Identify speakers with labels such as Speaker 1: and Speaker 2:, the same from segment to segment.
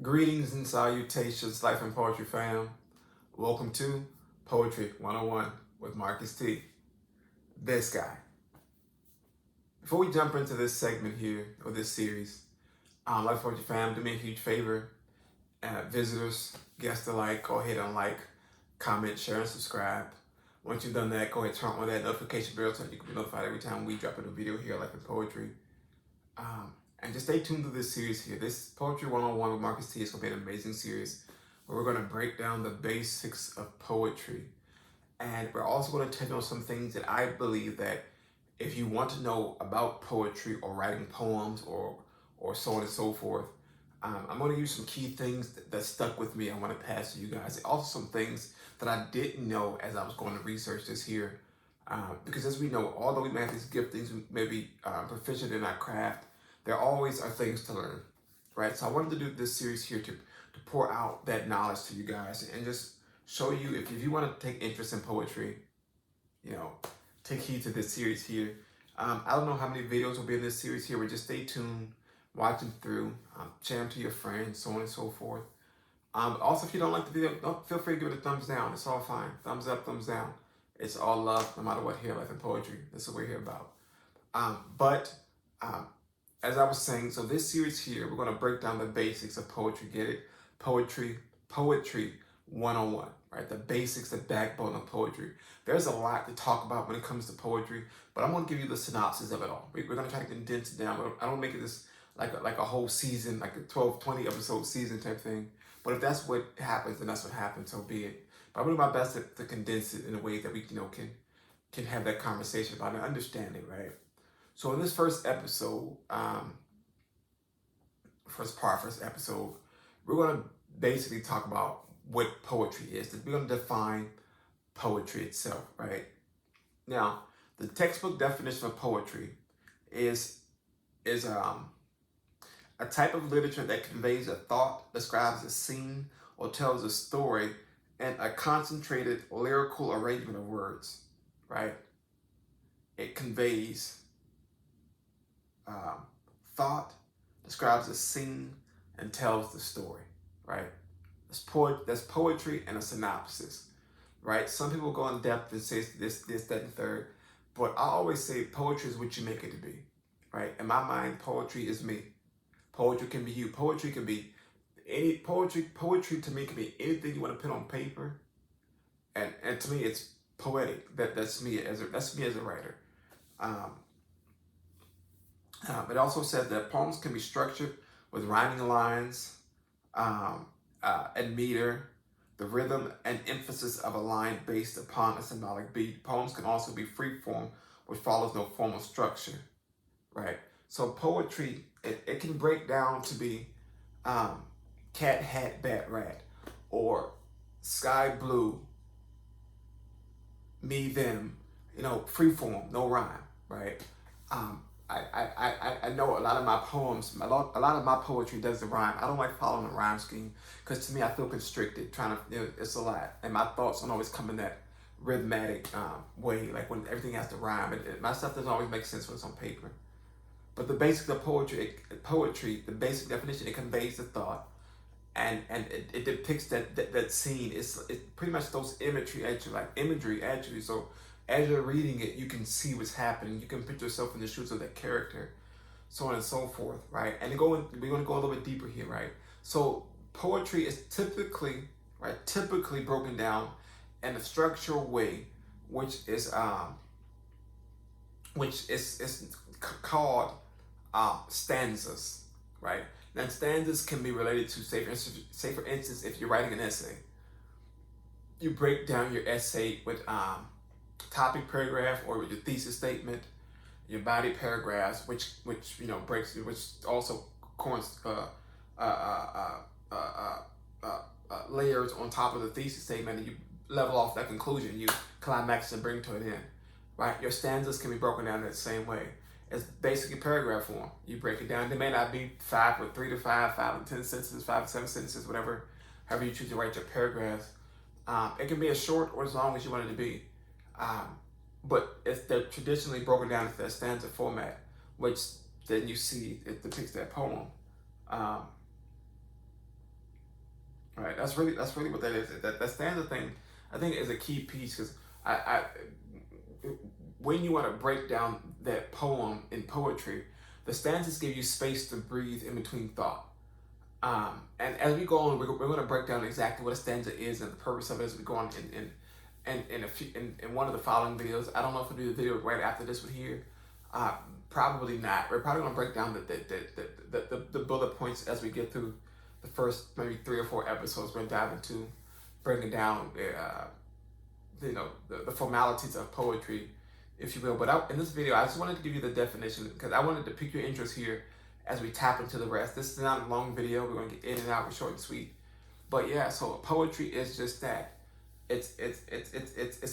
Speaker 1: Greetings and salutations, Life and Poetry fam. Welcome to Poetry 101 with Marcus T. This guy. Before we jump into this segment here, or this series, Life and Poetry fam, do me a huge favor. Visitors, guests alike, go ahead and like, comment, share, and subscribe. Once you've done that, go ahead and turn on that notification bell so you can be notified every time we drop a new video here at Life and Poetry. And just stay tuned to this series here. This Poetry 101 with Marcus T is going to be an amazing series where we're going to break down the basics of poetry. And we're also going to touch on some things that I believe that if you want to know about poetry or writing poems or so on and so forth, I'm going to use some key things that stuck with me I want to pass to you guys. Also some things that I didn't know as I was going to research this here. Because as we know, although we may have these giftings, we may be proficient in our craft, there always are things to learn, right? So I wanted to do this series here to pour out that knowledge to you guys and just show you if you want to take interest in poetry, take heed to this series here. I don't know how many videos will be in this series here, but just stay tuned, watch them through, share them to your friends, so on and so forth. Also, if you don't like the video, feel free to give it a thumbs down. It's all fine. Thumbs up, thumbs down. It's all love, no matter what here, Life and Poetry. That's what we're here about. As I was saying, so this series here, we're going to break down the basics of poetry. Get it? Poetry 101, right? The basics, the backbone of poetry. There's a lot to talk about when it comes to poetry, but I'm going to give you the synopsis of it all. We're going to try to condense it down. I don't make it this like a whole season, like a 12, 20 episode season type thing. But if that's what happens, then that's what happens, so be it. But I'm going to do my best to condense it in a way that we can have that conversation about it and understand it, right? So in this first episode, first episode, we're going to basically talk about what poetry is. We're going to define poetry itself, right? Now, the textbook definition of poetry is a type of literature that conveys a thought, describes a scene, or tells a story in a concentrated lyrical arrangement of words, right? It conveys thought, describes a scene, and tells the story, right? That's poetry and a synopsis, right? Some people go in depth and say this, that, and third, but I always say poetry is what you make it to be, right? In my mind, poetry is me. Poetry can be you. Poetry can be any poetry. Poetry to me can be anything you want to put on paper, and to me, it's poetic. That's me as a writer. It also said that poems can be structured with rhyming lines and meter, the rhythm and emphasis of a line based upon a symbolic beat. Poems can also be free form, which follows no formal structure, right? So poetry, it can break down to be cat, hat, bat, rat, or sky blue, me, them, free form, no rhyme, right? I know a lot of my poems, a lot of my poetry doesn't rhyme. I don't like following a rhyme scheme because to me I feel constricted trying to, it's a lot. And my thoughts don't always come in that rhythmic way, like when everything has to rhyme. My stuff doesn't always make sense when it's on paper. But the basics of poetry, the basic definition, it conveys the thought and it depicts that scene. It's pretty much those imagery actually. So as you're reading it, you can see what's happening. You can put yourself in the shoes of that character, so on and so forth, right? And we're going to go a little bit deeper here, right? So poetry is typically broken down in a structural way, which is called stanzas, right? Now stanzas can be related to, say for instance, if you're writing an essay, you break down your essay with topic paragraph or with your thesis statement, your body paragraphs, which also layers on top of the thesis statement, and you level off that conclusion, you climax and bring to an end, right? Your stanzas can be broken down in the same way. It's basically paragraph form. You break it down. They may not be 3 to 5, 5 to 10 sentences, 5 to 7 sentences, whatever, however you choose to write your paragraphs. It can be as short or as long as you want it to be. But they're traditionally broken down into that stanza format, which then you see it depicts that poem. Right. That's really what that is. That stanza thing, I think, is a key piece because I when you want to break down that poem in poetry, the stanzas give you space to breathe in between thought. And as we go on, we're going to break down exactly what a stanza is and the purpose of it as we go on in one of the following videos. I don't know if we'll do the video right after this one here. Probably not. We're probably going to break down the bullet points as we get through the first maybe 3 or 4 episodes. We're going to dive into breaking down the formalities of poetry, if you will. But in this video, I just wanted to give you the definition because I wanted to pique your interest here as we tap into the rest. This is not a long video. We're going to get in and out. We're short and sweet. But yeah, so poetry is just that. It's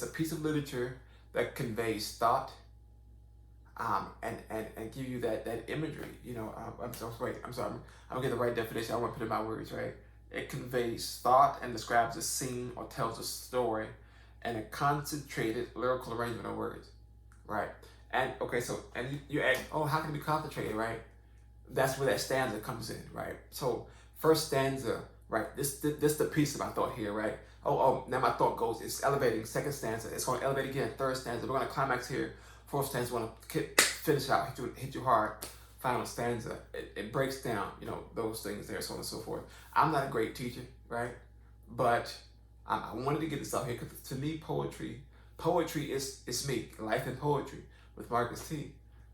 Speaker 1: a piece of literature that conveys thought, and give you that imagery. I'm sorry. I'm gonna get the right definition. I want to put in my words, right? It conveys thought and describes a scene or tells a story in a concentrated lyrical arrangement of words, right? And okay, so you ask, oh, how can it be concentrated, right? That's where that stanza comes in, right? So first stanza, right? This the piece of my thought here, right? Oh, now my thought goes, it's elevating. Second stanza, it's going to elevate again. Third stanza, we're going to climax here. Fourth stanza, we're going to finish out, hit you hard. Final stanza, it breaks down, those things there, so on and so forth. I'm not a great teacher, right? But I wanted to get this out here because to me, poetry is me, life in poetry with Marcus T.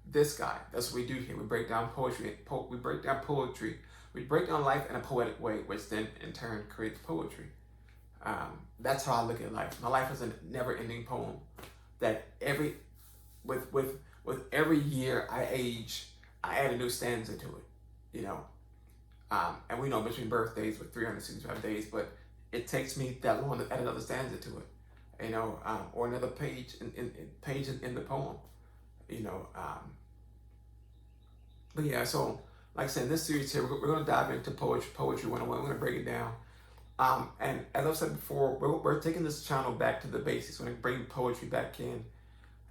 Speaker 1: This guy, that's what we do here. We break down poetry. We break down poetry. We break down life in a poetic way, which then in turn creates poetry. That's how I look at life. My life is a never-ending poem. That with every year I age, I add a new stanza to it. And we know between birthdays with 365 days, but it takes me that long to add another stanza to it. Or another page in the poem. But yeah, so like I said, in this series here, we're going to dive into poetry 101. We're going to break it down. And as I've said before, we're taking this channel back to the basics. We're going to bring poetry back in.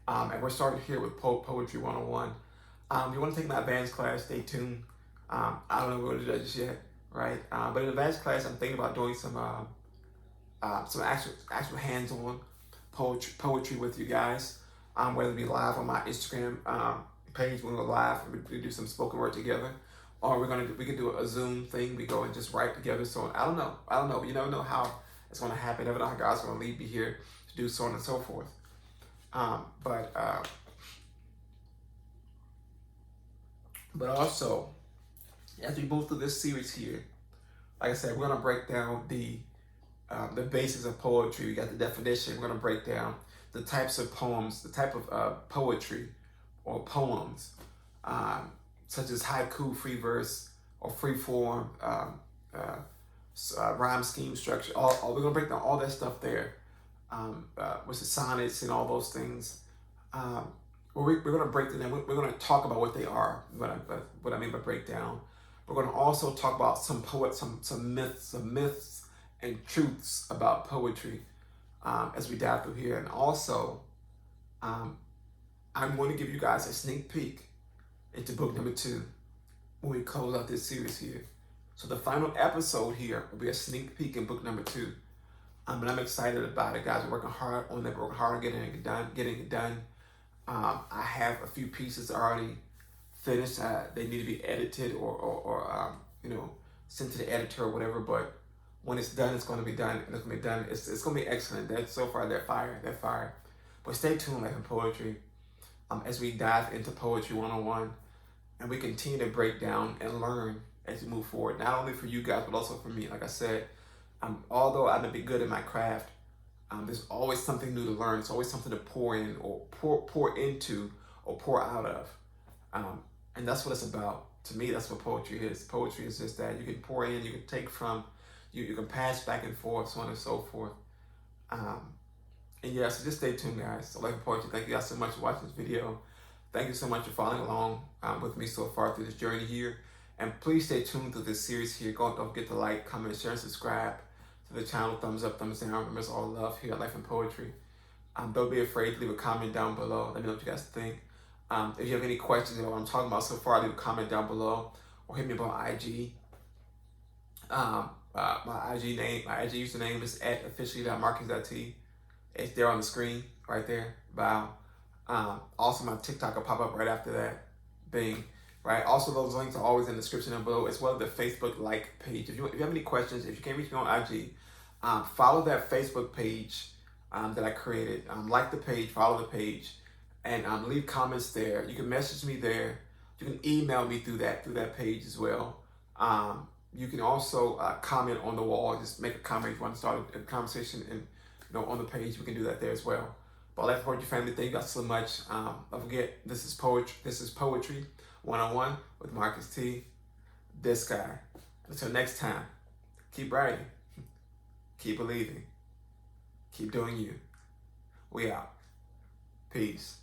Speaker 1: And we're starting here with Poetry 101. If you want to take my advanced class, stay tuned. I don't know what it is just yet, right? But in advanced class, I'm thinking about doing some actual hands-on poetry with you guys. Whether it be live on my Instagram page when we're live, we do some spoken word together, or we could do a Zoom thing. We go and just write together. So I don't know. You never know how it's going to happen. You never know how God's going to lead me here to do so on and so forth. But also, as we move through this series here, like I said, we're going to break down the basis of poetry. We got the definition. We're going to break down the types of poems, the type of poetry or poems, such as haiku, free verse, or free form, rhyme scheme structure. We're going to break down all that stuff there, with the sonnets and all those things. We're going to break them down. We're going to talk about what they are, what I mean by breakdown. We're going to also talk about some myths and truths about poetry as we dive through here. And also, I'm going to give you guys a sneak peek into book number 2 when we close out this series here. So the final episode here will be a sneak peek in book number 2. But I'm excited about it, guys. We're working hard on it. We're working hard on getting it done. I have a few pieces already finished. They need to be edited or sent to the editor or whatever. But when it's done, it's going to be done. And it's going to be done. It's going to be excellent. So far, they're fire. But stay tuned, Life in Poetry, as we dive into Poetry 101, and we continue to break down and learn as we move forward. Not only for you guys, but also for me. Like I said, although I may be good at my craft, there's always something new to learn. It's always something to pour in or pour into or pour out of. And that's what it's about. To me, that's what poetry is. Poetry is just that. You can pour in, you can take from, you can pass back and forth, so on and so forth. And yeah, so just stay tuned, guys. So Life in Poetry, thank you guys so much for watching this video. Thank you so much for following along with me so far through this journey here. And please stay tuned through this series here. Don't forget to like, comment, share, and subscribe to the channel. Thumbs up, thumbs down. Remember, it's all love here at Life in Poetry. Don't be afraid to leave a comment down below. Let me know what you guys think. If you have any questions about what I'm talking about so far, leave a comment down below or hit me up on IG. My IG username is at officially.marcus.t. It's there on the screen right there, bio. Also, my TikTok will pop up right after that. Bing. Right. Also, those links are always in the description and below, as well as the Facebook like page. If you have any questions, if you can't reach me on IG, follow that Facebook page that I created. Like the page, follow the page, and leave comments there. You can message me there. You can email me through that page as well. You can also comment on the wall. Just make a comment if you want to start a conversation, and on the page we can do that there as well. But Life and Poetry family, thank you guys so much. Don't forget, this is Poetry 101 with Marcus T. This guy. Until next time, keep writing, keep believing, keep doing you. We out. Peace.